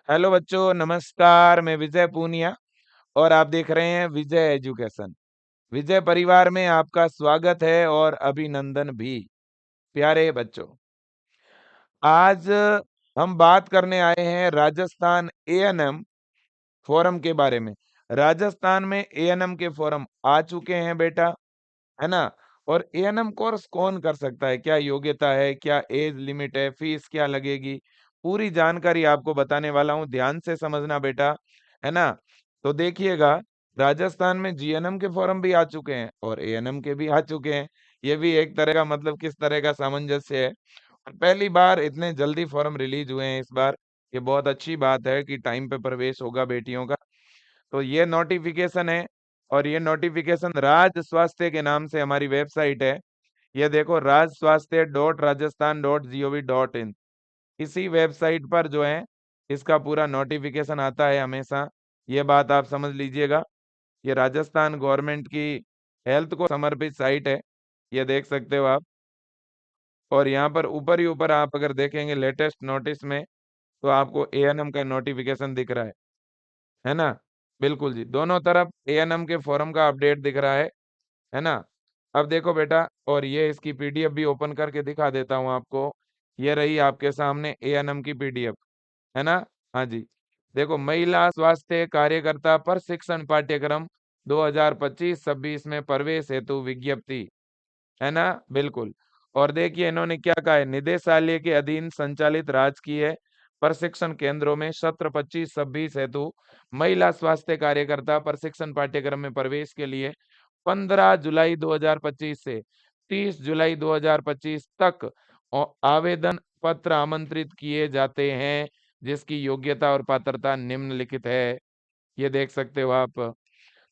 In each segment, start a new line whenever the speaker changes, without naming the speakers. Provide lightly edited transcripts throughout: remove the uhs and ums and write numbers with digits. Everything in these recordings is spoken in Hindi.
हेलो बच्चों, नमस्कार। मैं विजय पूनिया और आप देख रहे हैं विजय एजुकेशन। विजय परिवार में आपका स्वागत है और अभिनंदन भी। प्यारे बच्चों, आज हम बात करने आए हैं राजस्थान एएनएम फोरम के बारे में। राजस्थान में एएनएम के फोरम आ चुके हैं बेटा, है ना। और एएनएम कोर्स कौन कर सकता है, क्या योग्यता है, क्या एज लिमिट है, फीस क्या लगेगी, पूरी जानकारी आपको बताने वाला हूँ। ध्यान से समझना बेटा, है ना। तो देखिएगा, राजस्थान में जीएनएम के फॉर्म भी आ चुके हैं और एएनएम के भी आ चुके हैं। ये भी एक तरह का मतलब किस तरह का सामंजस्य है। और पहली बार इतने जल्दी फॉर्म रिलीज हुए हैं इस बार। ये बहुत अच्छी बात है कि टाइम पे प्रवेश होगा बेटियों का। तो ये नोटिफिकेशन है और ये नोटिफिकेशन राज स्वास्थ्य के नाम से हमारी वेबसाइट है। ये देखो, rajswasthya.rajasthan.gov.in, इसी वेबसाइट पर जो है इसका पूरा नोटिफिकेशन आता है हमेशा। ये बात आप समझ लीजिएगा। ये राजस्थान गवर्नमेंट की हेल्थ को समर्पित साइट है, ये देख सकते हो आप। और यहाँ पर ऊपर ही ऊपर आप अगर देखेंगे लेटेस्ट नोटिस में, तो आपको एएनएम का नोटिफिकेशन दिख रहा है ना। बिल्कुल जी, दोनों तरफ एएनएम के फॉरम का अपडेट दिख रहा है ना। अब देखो बेटा, और ये इसकी पीडीएफ भी ओपन करके दिखा देता हूँ आपको। ये रही आपके सामने एएनएम की पीडीएफ, है ना। हाँ जी, देखो, महिला स्वास्थ्य कार्यकर्ता प्रशिक्षण पाठ्यक्रम 2025-26 में प्रवेश हेतु विज्ञप्ति, है ना। बिल्कुल। और देखिए इन्होंने क्या कहा है, निदेशालय के अधीन संचालित राजकीय प्रशिक्षण केंद्रों में सत्र 25-26 हेतु महिला स्वास्थ्य कार्यकर्ता प्रशिक्षण पाठ्यक्रम में प्रवेश के लिए 15 जुलाई 2025 से 30 जुलाई 2025 तक आवेदन पत्र आमंत्रित किए जाते हैं, जिसकी योग्यता और पात्रता निम्नलिखित है। ये देख सकते हो आप।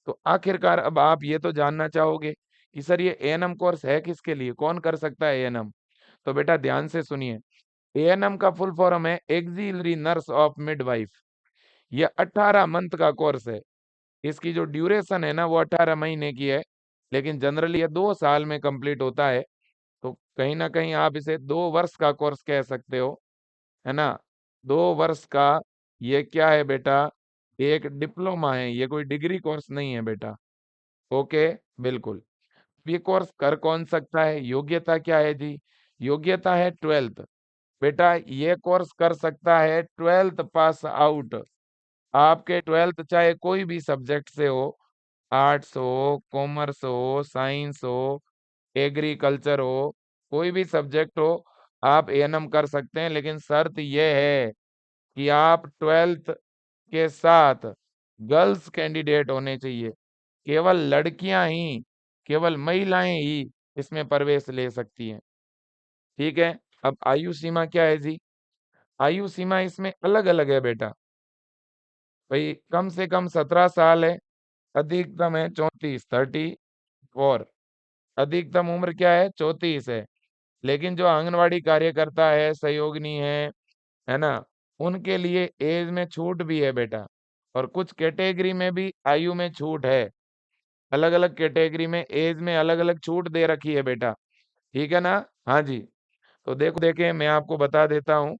तो आखिरकार अब आप ये तो जानना चाहोगे कि सर ये एएनएम कोर्स है किसके लिए, कौन कर सकता है एएनएम। तो बेटा ध्यान से सुनिए, एएनएम का फुल फॉर्म है एक्सिलरी नर्स ऑफ मिडवाइफ। ये 18 मंथ का कोर्स है। इसकी जो ड्यूरेशन है ना, वो 18 महीने की है, लेकिन जनरली ये 2 साल में कंप्लीट होता है। तो कहीं ना कहीं आप इसे 2 वर्ष का कोर्स कह सकते हो, है ना। 2 वर्ष का ये क्या है बेटा, एक डिप्लोमा है, ये कोई डिग्री कोर्स नहीं है बेटा। ओके, बिल्कुल। ये कोर्स कर कौन सकता है, योग्यता क्या है जी, योग्यता है 12th। बेटा ये कोर्स कर सकता है 12th पास आउट। आपके 12th चाहे कोई भी सब्जेक्ट से हो, आर्ट्स हो, कॉमर्स हो, साइंस हो, एग्रीकल्चर हो, कोई भी सब्जेक्ट हो, आप एएनएम कर सकते हैं। लेकिन शर्त यह है कि आप 12th के साथ गर्ल्स कैंडिडेट होने चाहिए। केवल लड़कियां ही, केवल महिलाएं ही इसमें प्रवेश ले सकती हैं। ठीक है। अब आयु सीमा क्या है जी, आयु सीमा इसमें अलग अलग है बेटा। भाई कम से कम 17 साल है, अधिकतम है 34 अधिकतम उम्र क्या है, 34 है। लेकिन जो आंगनवाड़ी कार्यकर्ता है, सहयोगिनी है ना, उनके लिए एज में छूट भी है बेटा। और कुछ कैटेगरी में भी आयु में छूट है। अलग अलग कैटेगरी में एज में अलग अलग छूट दे रखी है बेटा। ठीक है ना। हाँ जी। तो देखो, देखें मैं आपको बता देता हूँ।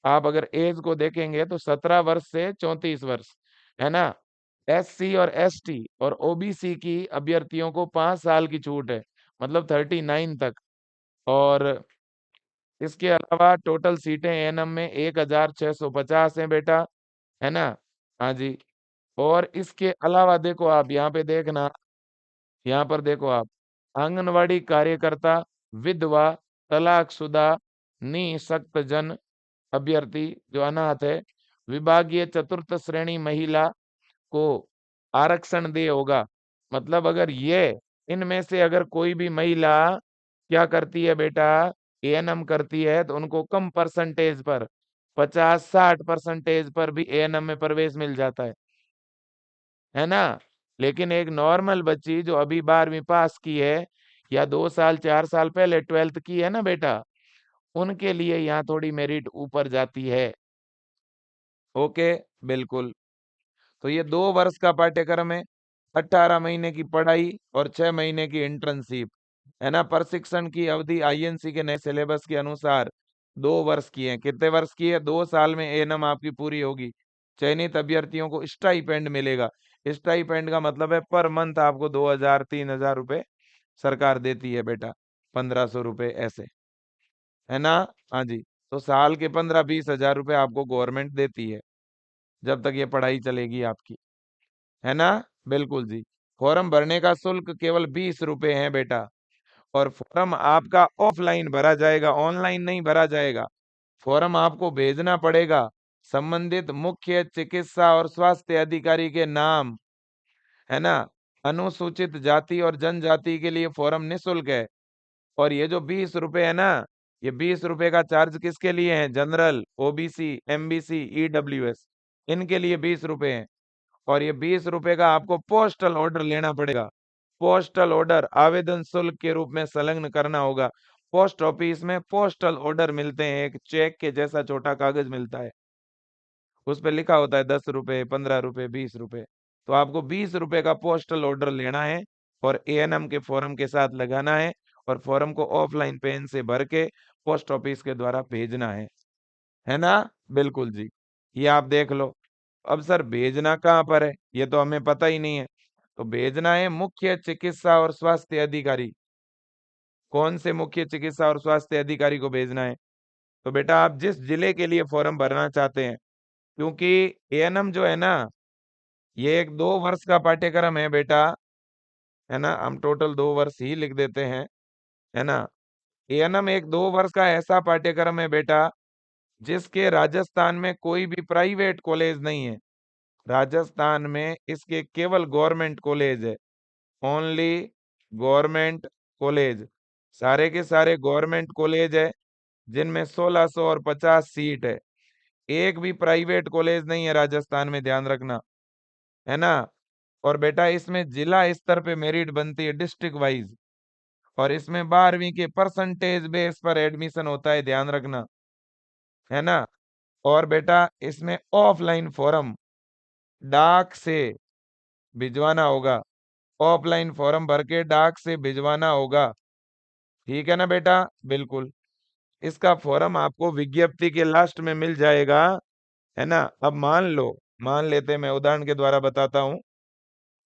आप अगर एज को देखेंगे तो 17 वर्ष से 34 वर्ष, है ना। एससी और एसटी और ओबीसी की अभ्यर्थियों को 5 साल की छूट है, मतलब 39 तक। और इसके अलावा टोटल सीटें एएनएम में 1650 है बेटा, है ना। हाँ जी। और इसके अलावा देखो आप यहाँ पे देखना, यहाँ पर देखो आप, आंगनवाड़ी कार्यकर्ता, विधवा, तलाकशुदा, निःशक्त जन अभ्यर्थी जो अनाथ है, विभागीय चतुर्थ श्रेणी महिला को आरक्षण दे होगा। मतलब अगर ये इनमें से अगर कोई भी महिला क्या करती है बेटा, एएनएम करती है, तो उनको कम परसेंटेज पर, 50-60% पर भी एएनएम में प्रवेश मिल जाता है ना। लेकिन एक नॉर्मल बच्ची जो अभी 12वीं पास की है, या 2 साल 4 साल पहले 12th की है ना बेटा, उनके लिए यहाँ थोड़ी मेरिट ऊपर जाती है। ओके, बिल्कुल। तो ये 2 वर्ष का पाठ्यक्रम है, 18 महीने की पढ़ाई और 6 महीने की इंटर्नशिप, है ना। प्रशिक्षण की अवधि आईएनसी के नए सिलेबस के अनुसार 2 वर्ष की है। कितने वर्ष की है, 2 साल में एएनएम आपकी पूरी होगी। चयनित अभ्यर्थियों को स्टाइपेंड मिलेगा। स्टाइपेंड का मतलब है पर मंथ आपको 2000 3000 रुपए सरकार देती है बेटा, 1500 रुपए ऐसे, है ना। हाँ जी, तो साल के 15-20 हजार रुपए आपको गवर्नमेंट देती है जब तक ये पढ़ाई चलेगी आपकी, है ना। बिल्कुल जी। फॉर्म भरने का शुल्क केवल 20 रुपए है बेटा, और फॉर्म आपका ऑफलाइन भरा जाएगा, ऑनलाइन नहीं भरा जाएगा। फॉर्म आपको भेजना पड़ेगा संबंधित मुख्य चिकित्सा और स्वास्थ्य अधिकारी के नाम, है ना। अनुसूचित जाति और जनजाति के लिए फॉर्म निःशुल्क है। और ये जो 20 रुपए है ना, ये 20 रुपए का चार्ज किसके लिए है? जनरल, ओबीसी, एमबीसी, ईडब्ल्यूएस, इनके लिए 20 रुपए हैं। और ये 20 रुपए का आपको पोस्टल ऑर्डर लेना पड़ेगा। पोस्टल ऑर्डर आवेदन शुल्क के रूप में संलग्न करना होगा। पोस्ट ऑफिस में पोस्टल ऑर्डर मिलते हैं, एक चेक के जैसा छोटा कागज मिलता है, उस पे लिखा होता है 10 रुपए, 15 रुपए, 20 रुपए। तो आपको 20 रुपए का पोस्टल ऑर्डर लेना है और एएनएम के फॉर्म के साथ लगाना है, और फॉर्म को ऑफलाइन पेन से भर के पोस्ट ऑफिस के द्वारा भेजना है ना। बिल्कुल जी, ये आप देख लो। अब सर भेजना कहाँ पर है, ये तो हमें पता ही नहीं है। तो भेजना है मुख्य चिकित्सा और स्वास्थ्य अधिकारी। कौन से मुख्य चिकित्सा और स्वास्थ्य अधिकारी को भेजना है? तो बेटा आप जिस जिले के लिए फॉर्म भरना चाहते हैं, क्योंकि एएनएम जो है ना, ये एक 2 वर्ष का पाठ्यक्रम है बेटा, है ना। हम टोटल 2 वर्ष ही लिख देते हैं, है ना। एएनएम एक 2 वर्ष का ऐसा पाठ्यक्रम है बेटा, जिसके राजस्थान में कोई भी प्राइवेट कॉलेज नहीं है। राजस्थान में इसके केवल गवर्नमेंट कॉलेज है, ओनली गवर्नमेंट कॉलेज। सारे के सारे गवर्नमेंट कॉलेज है, जिनमें 1600 और 50 सीट है। एक भी प्राइवेट कॉलेज नहीं है राजस्थान में, ध्यान रखना, है ना। और बेटा इसमें जिला स्तर पे मेरिट बनती है, डिस्ट्रिक्ट वाइज। और इसमें 12वीं के परसेंटेज बेस पर एडमिशन होता है, ध्यान रखना, है ना। और बेटा इसमें ऑफलाइन फॉर्म डाक से भिजवाना होगा, ऑफलाइन फॉर्म भर के डाक से भिजवाना होगा, ठीक है ना बेटा। बिल्कुल, इसका फॉर्म आपको विज्ञप्ति के लास्ट में मिल जाएगा, है ना। अब मान लो, मान लेते हैं, मैं उदाहरण के द्वारा बताता हूँ।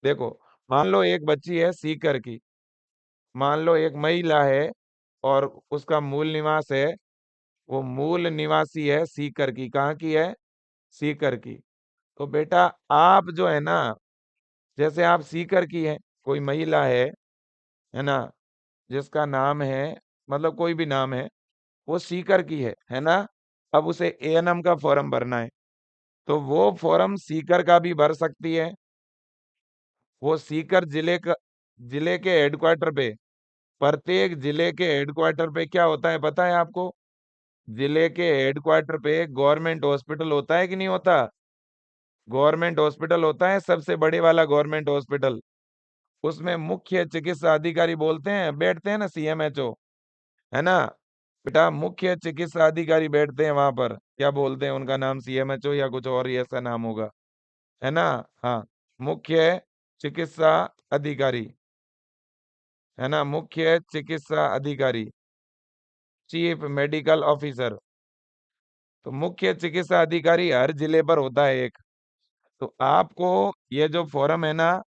देखो, मान लो एक बच्ची है सीकर की, मान लो एक महिला है, और उसका मूल निवास है, वो मूल निवासी है सीकर की। कहाँ की है? सीकर की। तो बेटा आप जो है ना, जैसे आप सीकर की है, कोई महिला है ना, जिसका नाम है, मतलब कोई भी नाम है, वो सीकर की है ना। अब उसे एएनएम का फॉर्म भरना है, तो वो फॉर्म सीकर का भी भर सकती है। वो सीकर जिले के हेडक्वार्टर पे, प्रत्येक जिले के हेडक्वार्टर पे क्या होता है पता है आपको? जिले के हेडक्वार्टर पे गवर्नमेंट हॉस्पिटल होता है कि नहीं होता? गवर्नमेंट हॉस्पिटल होता है, सबसे बड़े वाला गवर्नमेंट हॉस्पिटल। उसमें मुख्य चिकित्सा अधिकारी बोलते हैं, बैठते हैं ना, सीएमएचओ, है ना। बेटा मुख्य चिकित्सा अधिकारी बैठते हैं वहां पर, क्या बोलते हैं उनका नाम? सीएमएचओ या कुछ और ही ऐसा नाम होगा, है ना। हाँ, मुख्य चिकित्सा अधिकारी, है ना, मुख्य चिकित्सा अधिकारी, चीफ मेडिकल ऑफिसर। तो मुख्य चिकित्सा अधिकारी हर जिले पर होता है एक। तो आपको ये जो फॉर्म है ना,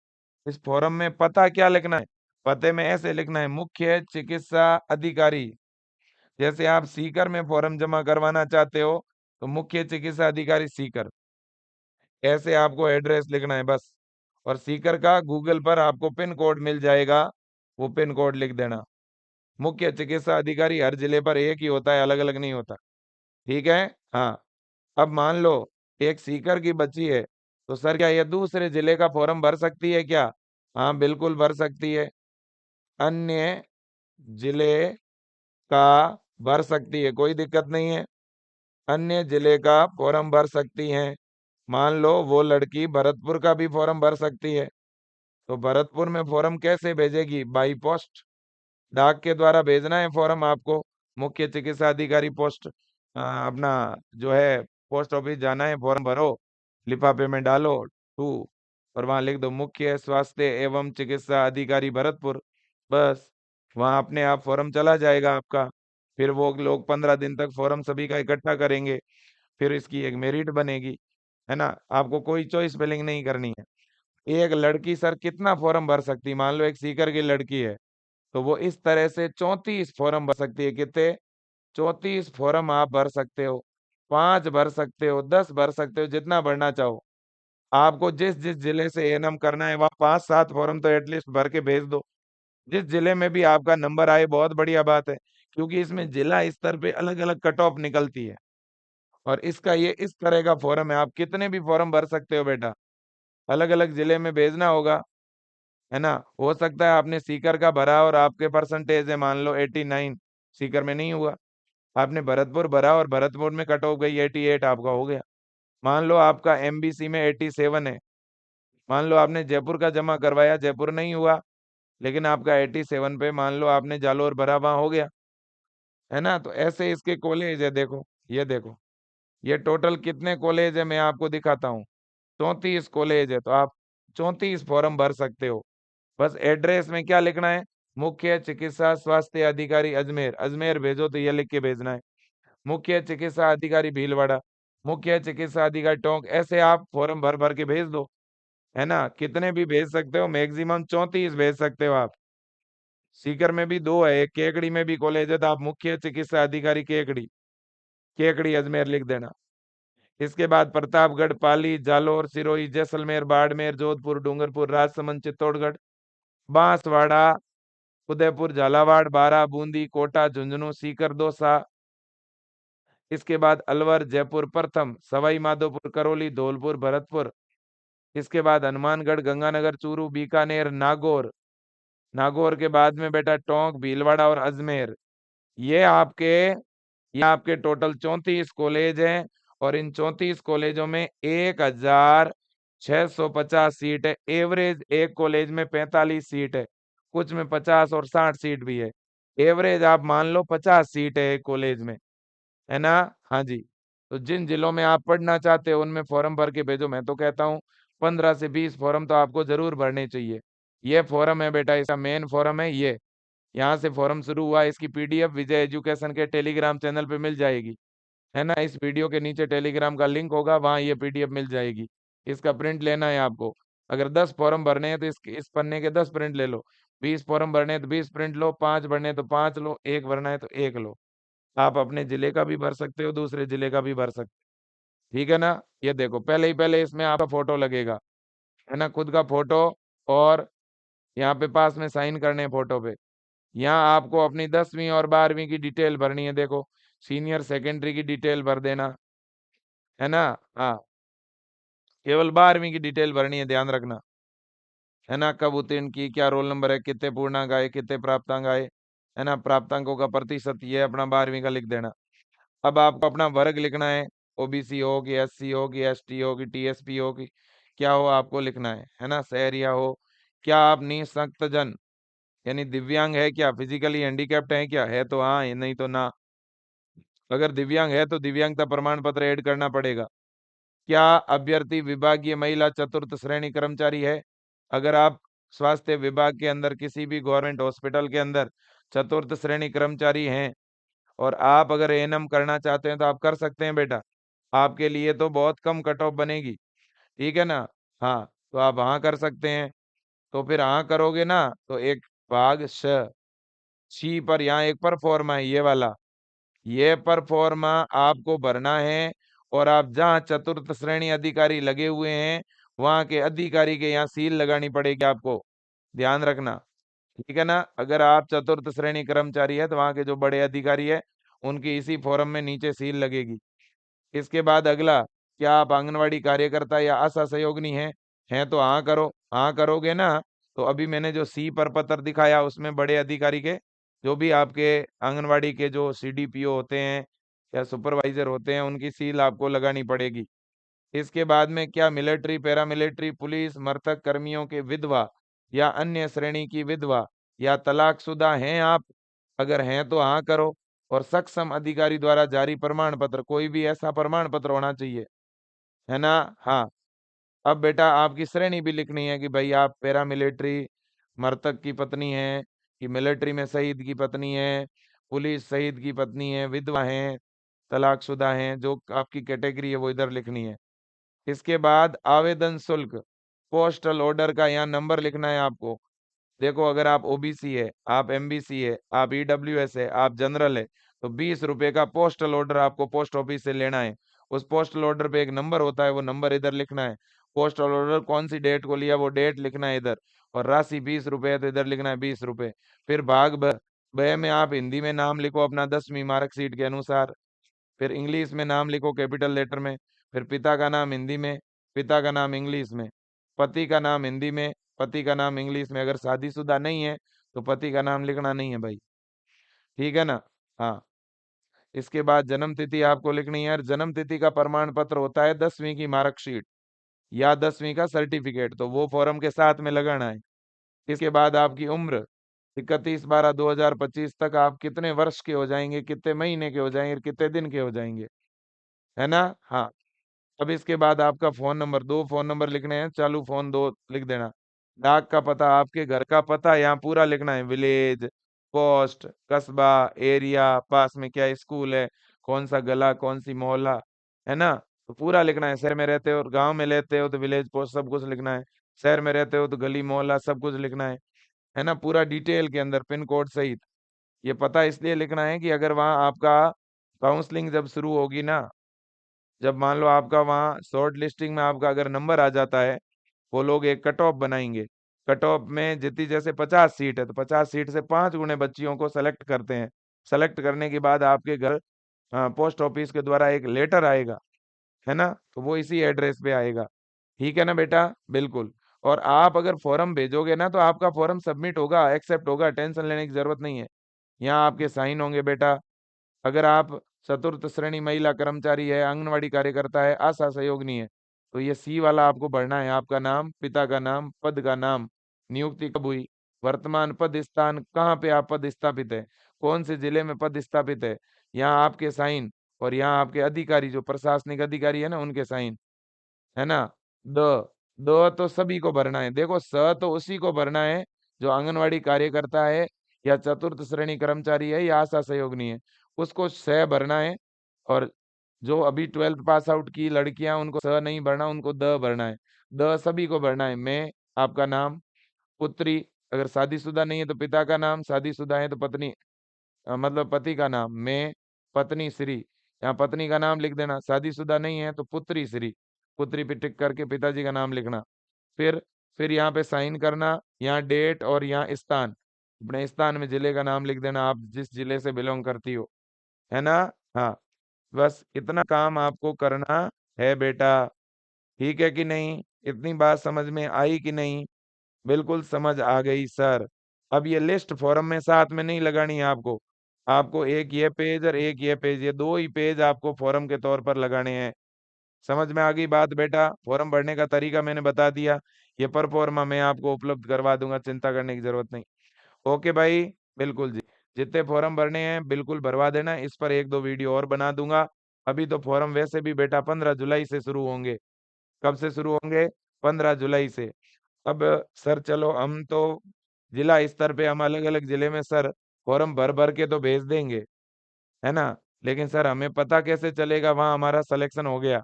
इस फॉर्म में पता क्या लिखना है? पते में ऐसे लिखना है, मुख्य चिकित्सा अधिकारी। जैसे आप सीकर में फॉर्म जमा करवाना चाहते हो, तो मुख्य चिकित्सा अधिकारी सीकर, ऐसे आपको एड्रेस लिखना है बस। और सीकर का गूगल पर आपको पिन कोड मिल जाएगा, वो पिन कोड लिख देना। मुख्य चिकित्सा अधिकारी हर जिले पर एक ही होता है, अलग अलग नहीं होता, ठीक है। हाँ, अब मान लो एक सीकर की बच्ची है, तो सर क्या ये दूसरे जिले का फॉर्म भर सकती है क्या? हाँ बिल्कुल भर सकती है, अन्य जिले का भर सकती है, कोई दिक्कत नहीं है। अन्य जिले का फॉर्म भर सकती हैं। मान लो वो लड़की भरतपुर का भी फॉर्म भर सकती है, तो भरतपुर में फॉर्म कैसे भेजेगी? बाई पोस्ट, डाक के द्वारा भेजना है फॉर्म आपको। मुख्य चिकित्सा अधिकारी पोस्ट, अपना जो है पोस्ट ऑफिस जाना है, फॉर्म भरो, लिफाफे में डालो टू, और वहां लिख दो मुख्य स्वास्थ्य एवं चिकित्सा अधिकारी भरतपुर, बस। वहां अपने आप फॉर्म चला जाएगा आपका। फिर वो लोग 15 दिन तक फॉर्म सभी का इकट्ठा करेंगे, फिर इसकी एक मेरिट बनेगी। है ना, आपको कोई चॉइस फिलिंग नहीं करनी है। एक लड़की सर कितना फॉर्म भर सकती है? मान लो एक सीकर की लड़की है, तो वो इस तरह से 34 फॉर्म भर सकती है। कितने? 34 फॉर्म आप भर सकते हो, 5 भर सकते हो, 10 भर सकते हो, जितना भरना चाहो। आपको जिस जिस जिले से एएनएम करना है, वहाँ 5-7 फॉर्म तो एटलीस्ट भर के भेज दो। जिस जिले में भी आपका नंबर आए, बहुत बढ़िया बात है, क्योंकि इसमें जिला स्तर पे अलग अलग कट ऑफ निकलती है। और इसका ये इस तरह का फॉर्म है, आप कितने भी फॉर्म भर सकते हो बेटा, अलग अलग जिले में भेजना होगा, है ना। हो सकता है आपने सीकर का भरा और आपके परसेंटेज है मान लो 89, सीकर में नहीं हुआ। आपने भरतपुर भरा और भरतपुर में कट ऑफ गई 88, आपका हो गया। मान लो आपका एमबीसी में 87 है, मान लो आपने जयपुर का जमा करवाया, जयपुर नहीं हुआ, लेकिन आपका 87 पे मान लो आपने जालोर भरा, वहां हो गया, है ना। तो ऐसे इसके कॉलेज है, देखो ये देखो, ये टोटल कितने कॉलेज है मैं आपको दिखाता हूँ। 34 कॉलेज है, तो आप 34 फॉर्म भर सकते हो। बस एड्रेस में क्या लिखना है? मुख्य चिकित्सा स्वास्थ्य अधिकारी अजमेर, अजमेर भेजो तो ये लिख के भेजना है। मुख्य चिकित्सा अधिकारी भीलवाड़ा, मुख्य चिकित्सा अधिकारी टोंक, ऐसे आप फॉर्म भर भर के भेज दो, है ना। कितने भी भेज सकते हो, मैक्सिमम 34 भेज सकते हो आप। सीकर में भी 2 है, एक केकड़ी में भी कॉलेज है, तो आप मुख्य चिकित्सा अधिकारी केकड़ी, केकड़ी अजमेर लिख देना। इसके बाद प्रतापगढ़, पाली, जालोर, सिरोही, जैसलमेर, बाड़मेर, जोधपुर, डूंगरपुर, राजसमंद, चित्तौड़गढ़, बांसवाड़ा, उदयपुर, झालावाड़, बारा, बूंदी, कोटा, झुंझुनू, सीकर, दौसा। इसके बाद अलवर, जयपुर प्रथम, सवाई माधोपुर, करौली, धौलपुर, भरतपुर। इसके बाद हनुमानगढ़, गंगानगर, चूरू, बीकानेर, नागौर। नागौर के बाद में बेटा टोंक, भीलवाड़ा और अजमेर। ये आपके ये आपके टोटल 34 कॉलेज हैं, और इन 34 कॉलेजों में 1650 सीट है। एवरेज एक कॉलेज में 45 सीट है, कुछ में 50 और 60 सीट भी है। एवरेज आप मान लो 50 सीट है एक कॉलेज में, है ना। हाँ जी। तो जिन जिलों में आप पढ़ना चाहते हो उनमें फॉर्म भर के भेजो। मैं तो कहता हूँ 15 से 20 फॉर्म तो आपको जरूर भरने चाहिए। ये फॉर्म है बेटा, इसका मेन फॉर्म है ये। यहाँ से फॉर्म शुरू हुआ, इसकी पीडीएफ विजय एजुकेशन के टेलीग्राम चैनल पे मिल जाएगी, है ना। इस वीडियो के नीचे टेलीग्राम का लिंक होगा, वहाँ ये पीडीएफ मिल जाएगी। इसका प्रिंट लेना है आपको। अगर 10 फॉर्म भरने हैं तो इस पन्ने के 10 प्रिंट ले लो। 20 फॉर्म भरने हैं तो 20 प्रिंट लो, 5 भरने हैं तो 5 लो, 1 भरना है तो 1 लो। आप अपने जिले का भी भर सकते हो, दूसरे जिले का भी भर सकते हो, ठीक है ना। ये देखो, पहले इसमें आपका फोटो लगेगा, है ना, खुद का फोटो। और यहाँ पे पास में साइन करने हैं फोटो पे। यहाँ आपको अपनी 10वीं और 12वीं की डिटेल भरनी है, देखो सीनियर सेकेंडरी की डिटेल भर देना, है ना। हाँ, केवल 12वीं की डिटेल भरनी है, ध्यान रखना, है ना। कब उत्तीर्ण की, क्या रोल नंबर है, कितने पूर्णांक आए, कितने प्राप्तांक आए, है ना। प्राप्तांकों का प्रतिशत ये अपना 12वीं का लिख देना। अब आपको अपना वर्ग लिखना है, ओबीसी हो कि एससी हो कि एसटी हो कि टीएसपी हो कि क्या हो, आपको लिखना है ना। शहरिया हो, क्या आप निःशक्त जन यानी दिव्यांग है क्या, फिजिकली हैंडीकैप्ड है क्या, है तो हाँ, नहीं तो ना। अगर दिव्यांग है तो दिव्यांगता प्रमाण पत्र ऐड करना पड़ेगा। क्या अभ्यर्थी विभागीय महिला चतुर्थ श्रेणी कर्मचारी है? अगर आप स्वास्थ्य विभाग के अंदर किसी भी गवर्नमेंट हॉस्पिटल के अंदर चतुर्थ श्रेणी कर्मचारी हैं और आप अगर एएनएम करना चाहते हैं तो आप कर सकते हैं बेटा। आपके लिए तो बहुत कम कट ऑफ बनेगी, ठीक है ना। हाँ, तो आप हाँ कर सकते हैं। तो फिर हाँ करोगे ना, तो एक भाग शी पर यहाँ एक पर फॉर्मा है, ये वाला, ये पर फॉर्मा आपको भरना है। और आप जहाँ चतुर्थ श्रेणी अधिकारी लगे हुए हैं, वहां के अधिकारी के यहाँ सील लगानी पड़ेगी आपको, ध्यान रखना, ठीक है ना। अगर आप चतुर्थ श्रेणी कर्मचारी है तो वहां के जो बड़े अधिकारी है उनकी इसी फॉर्म में नीचे सील लगेगी। इसके बाद अगला, क्या आप आंगनवाड़ी कार्यकर्ता या आशा सहयोगिनी हैं तो हाँ करो। हाँ करोगे ना, तो अभी मैंने जो सी पर पत्र दिखाया उसमें बड़े अधिकारी के, जो भी आपके आंगनवाड़ी के जो सीडीपीओ होते हैं या सुपरवाइजर होते हैं, उनकी सील आपको लगानी पड़ेगी। इसके बाद में, क्या मिलिट्री, पैरामिलिट्री, पुलिस, मृतक कर्मियों के विधवा या अन्य श्रेणी की विधवा या तलाकशुदा हैं आप? अगर हैं तो हाँ करो। और सक्षम अधिकारी द्वारा जारी प्रमाण पत्र, कोई भी ऐसा प्रमाण पत्र होना चाहिए, है ना। हाँ, अब बेटा आपकी श्रेणी भी लिखनी है कि भाई आप पैरामिलिट्री मृतक की पत्नी है, कि मिलिट्री में शहीद की पत्नी है, पुलिस शहीद की पत्नी है, विधवा है, तलाकशुदा हैं, जो आपकी कैटेगरी है वो इधर लिखनी है। इसके बाद आवेदन शुल्क, पोस्टल ऑर्डर का यहाँ नंबर लिखना है आपको। देखो अगर आप ओबीसी है, आप एमबीसी है, आप ईडब्ल्यूएस है, आप जनरल है, तो 20 रुपए का पोस्टल ऑर्डर आपको पोस्ट ऑफिस से लेना है। उस पोस्टल ऑर्डर पे एक नंबर होता है, वो नंबर इधर लिखना है। पोस्टल ऑर्डर कौन सी डेट को लिया वो डेट लिखना है इधर, और राशि 20 रुपए है तो इधर लिखना है 20 रुपए। फिर भाग ब में आप हिंदी में नाम लिखो अपना 10वीं मार्कशीट के अनुसार। फिर इंग्लिश में नाम लिखो कैपिटल लेटर में। फिर पिता का नाम हिंदी में, पिता का नाम इंग्लिश में। पति का नाम हिंदी में, पति का नाम इंग्लिश में। अगर शादीशुदा नहीं है तो पति का नाम लिखना नहीं है भाई, ठीक है ना। हाँ, इसके बाद जन्म तिथि आपको लिखनी है, और जन्म तिथि का प्रमाण पत्र होता है 10वीं की मार्कशीट या 10वीं का सर्टिफिकेट, तो वो फॉर्म के साथ में लगाना है। इसके बाद आपकी उम्र 31/12/2025 तक आप कितने वर्ष के हो जाएंगे, कितने महीने के हो जाएंगे, कितने दिन के हो जाएंगे, है ना। हाँ, अब इसके बाद आपका फोन नंबर, 2 फोन नंबर लिखने हैं, चालू फोन 2 लिख देना। डाक का पता, आपके घर का पता यहाँ पूरा लिखना है, विलेज, पोस्ट, कस्बा, एरिया, पास में क्या स्कूल है, कौन सा गला, कौन सी मोहल्ला, है ना। तो पूरा लिखना है। शहर में रहते हो और गांव में रहते हो तो विलेज, पोस्ट सब कुछ लिखना है। शहर में रहते हो तो गली मोहल्ला सब कुछ लिखना है ना, पूरा डिटेल के अंदर पिन कोड सहित। ये पता इसलिए लिखना है कि अगर वहाँ आपका काउंसलिंग जब शुरू होगी ना, जब मान लो आपका वहाँ शॉर्ट लिस्टिंग में आपका अगर नंबर आ जाता है, वो लोग एक कट ऑफ बनाएंगे। कट ऑफ में जितनी, जैसे 50 सीट है तो 50 सीट से 5 गुने बच्चियों को सेलेक्ट करते हैं। सेलेक्ट करने के बाद आपके घर पोस्ट ऑफिस के द्वारा एक लेटर आएगा, है ना, तो वो इसी एड्रेस पे आएगा। ठीक है ना बेटा, बिल्कुल। और आप अगर फॉर्म भेजोगे ना तो आपका फॉर्म सबमिट होगा, एक्सेप्ट होगा, टेंशन लेने की जरूरत नहीं है। यहाँ आपके साइन होंगे बेटा। अगर आप चतुर्थ श्रेणी महिला कर्मचारी है, आंगनवाड़ी कार्यकर्ता है, आशा सहयोगिनी है, तो ये सी वाला आपको भरना है। आपका नाम, पिता का नाम, पद का नाम, नियुक्ति कब हुई, वर्तमान पद स्थान, कहाँ पे आप पद स्थापित है, कौन से जिले में पद स्थापित है, यहाँ आपके साइन, और यहाँ आपके अधिकारी जो प्रशासनिक अधिकारी है ना उनके साइन, है ना। द द तो सभी को भरना है। देखो स तो उसी को भरना है जो आंगनवाड़ी कार्यकर्ता है, या चतुर्थ श्रेणी कर्मचारी है, या आशा सहयोगिनी है, उसको स भरना है। और जो अभी 12th पास आउट की लड़कियां, उनको स नहीं भरना, उनको द भरना है। द सभी को भरना है। मैं, आपका नाम, पुत्री, अगर शादीशुदा नहीं है तो पिता का नाम, शादीशुदा है तो पत्नी, मतलब पति का नाम, मैं, पत्नी श्री, यहाँ पत्नी का नाम लिख देना। शादीशुदा नहीं है तो पुत्री श्री, पुत्री पे टिक करके पिताजी का नाम लिखना। फिर फिर यहाँ पे साइन करना, यहाँ डेट और यहाँ स्थान, अपने स्थान में जिले का नाम लिख देना, आप जिस जिले से बिलोंग करती हो, है ना। हाँ, बस इतना काम आपको करना है बेटा, ठीक है कि नहीं। इतनी बात समझ में आई कि नहीं। बिल्कुल समझ आ गई सर। अब ये लिस्ट फॉर्म में साथ में नहीं लगानी है आपको, आपको एक ये पेज और एक ये पेज, ये दो ही पेज आपको फॉर्म के तौर पर लगाने हैं। समझ में आ गई बात बेटा। फॉर्म भरने का तरीका मैंने बता दिया, ये पर फॉर्मा मैं आपको उपलब्ध करवा दूंगा, चिंता करने की जरूरत नहीं। ओके भाई, बिल्कुल जी। जितने फॉर्म भरने हैं बिल्कुल भरवा देना, इस पर एक दो वीडियो और बना दूंगा। अभी तो फॉर्म वैसे भी बेटा 15 जुलाई से शुरू होंगे। कब से शुरू होंगे? 15 जुलाई से। अब सर चलो, हम तो जिला स्तर पे हम अलग अलग जिले में सर फॉर्म भर भर के तो भेज देंगे, है ना, लेकिन सर हमें पता कैसे चलेगा वहां हमारा सिलेक्शन हो गया।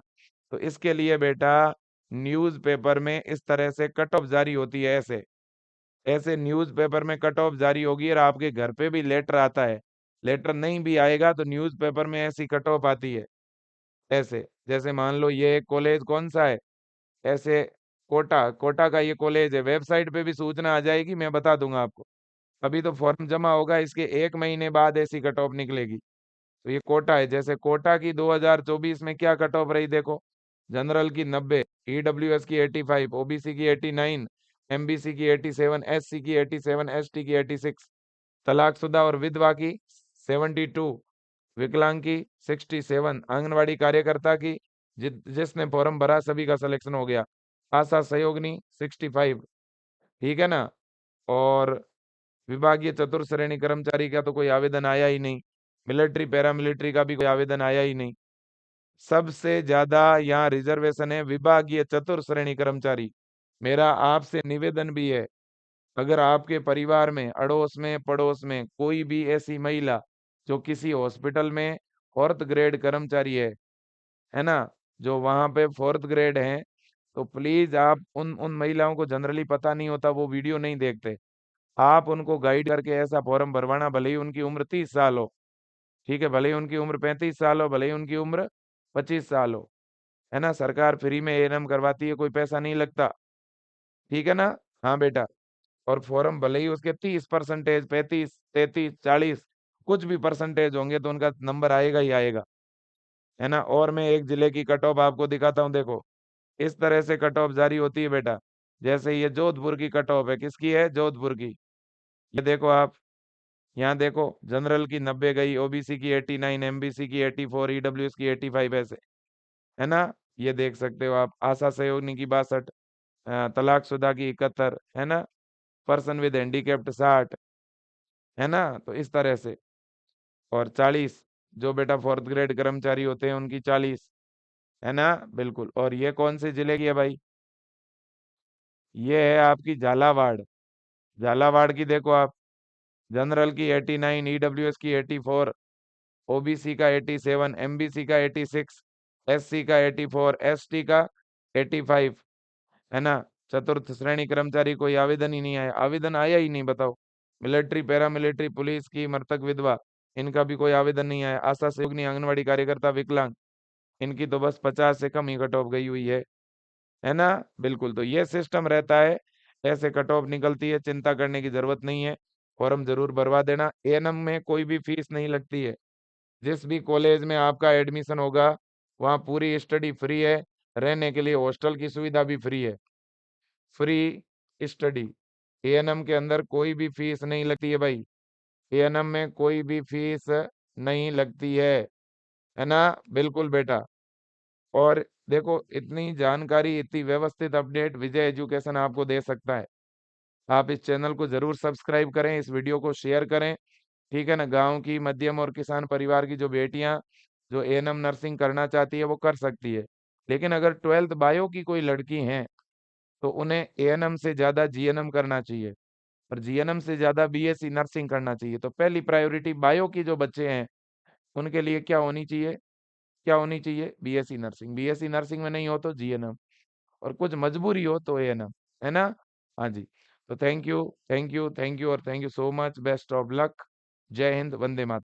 तो इसके लिए बेटा न्यूज़पेपर में इस तरह से कट ऑफ जारी होती है, ऐसे ऐसे न्यूज़पेपर में कट ऑफ जारी होगी, और आपके घर पे भी लेटर आता है। लेटर नहीं भी आएगा तो न्यूज़पेपर में ऐसी कट ऑफ आती है। ऐसे जैसे मान लो ये कॉलेज कौन सा है, ऐसे कोटा, कोटा का ये कॉलेज है, वेबसाइट पे भी सूचना आ जाएगी, मैं बता दूंगा आपको। अभी तो फॉर्म जमा होगा, इसके 1 महीने बाद ऐसी कट ऑफ निकलेगी। तो ये कोटा है, जैसे कोटा की 2024 में क्या कट ऑफ रही देखो, जनरल की 90, ईडब्ल्यूएस की 85, ओबीसी की 89, एमबीसी की 87, एससी की 87, एसटी की 86, तलाकशुदा और विधवा की 72, विकलांग की 67, आंगनवाड़ी कार्यकर्ता की जिसने फॉर्म भरा सभी का सिलेक्शन हो गया, आशा सहयोगिनी 65, ठीक है ना। और विभागीय चतुर्थ श्रेणी कर्मचारी का तो कोई आवेदन आया ही नहीं, मिलिट्री पैरामिलिट्री का भी कोई आवेदन आया ही नहीं। सबसे ज्यादा यहाँ रिजर्वेशन है विभागीय चतुर्थ श्रेणी कर्मचारी। मेरा आपसे निवेदन भी है, अगर आपके परिवार में, अड़ोस में, पड़ोस में कोई भी ऐसी महिला जो किसी हॉस्पिटल में 4th ग्रेड कर्मचारी है ना, जो वहाँ पे 4th ग्रेड हैं, तो प्लीज़ आप उन महिलाओं को जनरली पता नहीं होता, वो वीडियो नहीं देखते। आप उनको गाइड करके ऐसा फॉर्म भरवाना, भले ही उनकी उम्र 30 साल हो, ठीक है? भले ही उनकी उम्र 35 साल हो, भले ही उनकी उम्र 25 साल हो, है ना? सरकार फ्री में एएनएम करवाती है, कोई पैसा नहीं लगता, ठीक है ना? हाँ बेटा। और फॉर्म भले ही उसके 30%, 35, 33, 40 कुछ भी परसेंटेज होंगे तो उनका नंबर आएगा ही आएगा, है ना? और मैं एक जिले की कट ऑफ आपको दिखाता हूँ, देखो। इस तरह से कट ऑफ जारी होती है बेटा। जैसे ये जोधपुर की कट ऑफ है, किसकी है? जोधपुर की। ये देखो आप, यहाँ देखो, जनरल की 90 गई, ओबीसी की 89, एमबीसी की 84, ईडब्ल्यूएस की 85, ऐसे, है ना? ये देख सकते हो आप। आशा सहयोगिनी की 62, तलाकशुदा की 71, है ना? पर्सन विद हैंडीकैप्ड 60, है ना? तो इस तरह से। और 40 जो बेटा 4th ग्रेड कर्मचारी होते हैं उनकी 40, है ना? बिल्कुल। और ये कौन से जिले की है भाई? ये है आपकी झालावाड़। झालावाड़ की देखो आप, जनरल की 89, ईडब्ल्यूएस की 84, ओबीसी का 87, एमबीसी का 86, एससी का 84, एसटी का 85, है ना? चतुर्थ श्रेणी कर्मचारी कोई आवेदन ही नहीं आया, आवेदन आया ही नहीं, बताओ। मिलिट्री, पैरामिलिट्री, पुलिस की मृतक विधवा, इनका भी कोई आवेदन नहीं आया। आशा सहयोगिनी, आंगनवाड़ी कार्यकर्ता, विकलांग, इनकी तो बस 50 से कम ही कट ऑफ गई हुई है ना? बिल्कुल। तो ये सिस्टम रहता है, ऐसे कट ऑफ निकलती है, चिंता करने की जरूरत नहीं है। फॉर्म जरूर भरवा देना। एएनएम में कोई भी फीस नहीं लगती है। जिस भी कॉलेज में आपका एडमिशन होगा, वहाँ पूरी स्टडी फ्री है, रहने के लिए हॉस्टल की सुविधा भी फ्री है, फ्री स्टडी। एएनएम के अंदर कोई भी फीस नहीं लगती है भाई, एएनएम में कोई भी फीस नहीं लगती है ना? बिल्कुल बेटा। और देखो, इतनी जानकारी, इतनी व्यवस्थित अपडेट विजय एजुकेशन आपको दे सकता है। आप इस चैनल को जरूर सब्सक्राइब करें, इस वीडियो को शेयर करें, ठीक है ना? गांव की मध्यम और किसान परिवार की जो बेटियां जो एएनएम नर्सिंग करना चाहती है वो कर सकती है। लेकिन अगर 12th बायो की कोई लड़की हैं तो उन्हें एएनएम से ज्यादा जीएनएम करना चाहिए, और जीएनएम से ज्यादा बीएससी नर्सिंग करना चाहिए। तो पहली प्रायोरिटी बायो की जो बच्चे हैं उनके लिए क्या होनी चाहिए? क्या होनी चाहिए? BSc nursing. बीएससी नर्सिंग में नहीं हो तो जीएनएम, और कुछ मजबूरी हो तो एएनएम, है ना? हाँ जी। तो thank you, thank you, thank you और thank you so much. Best of luck. जय हिंद, वंदे मातरम।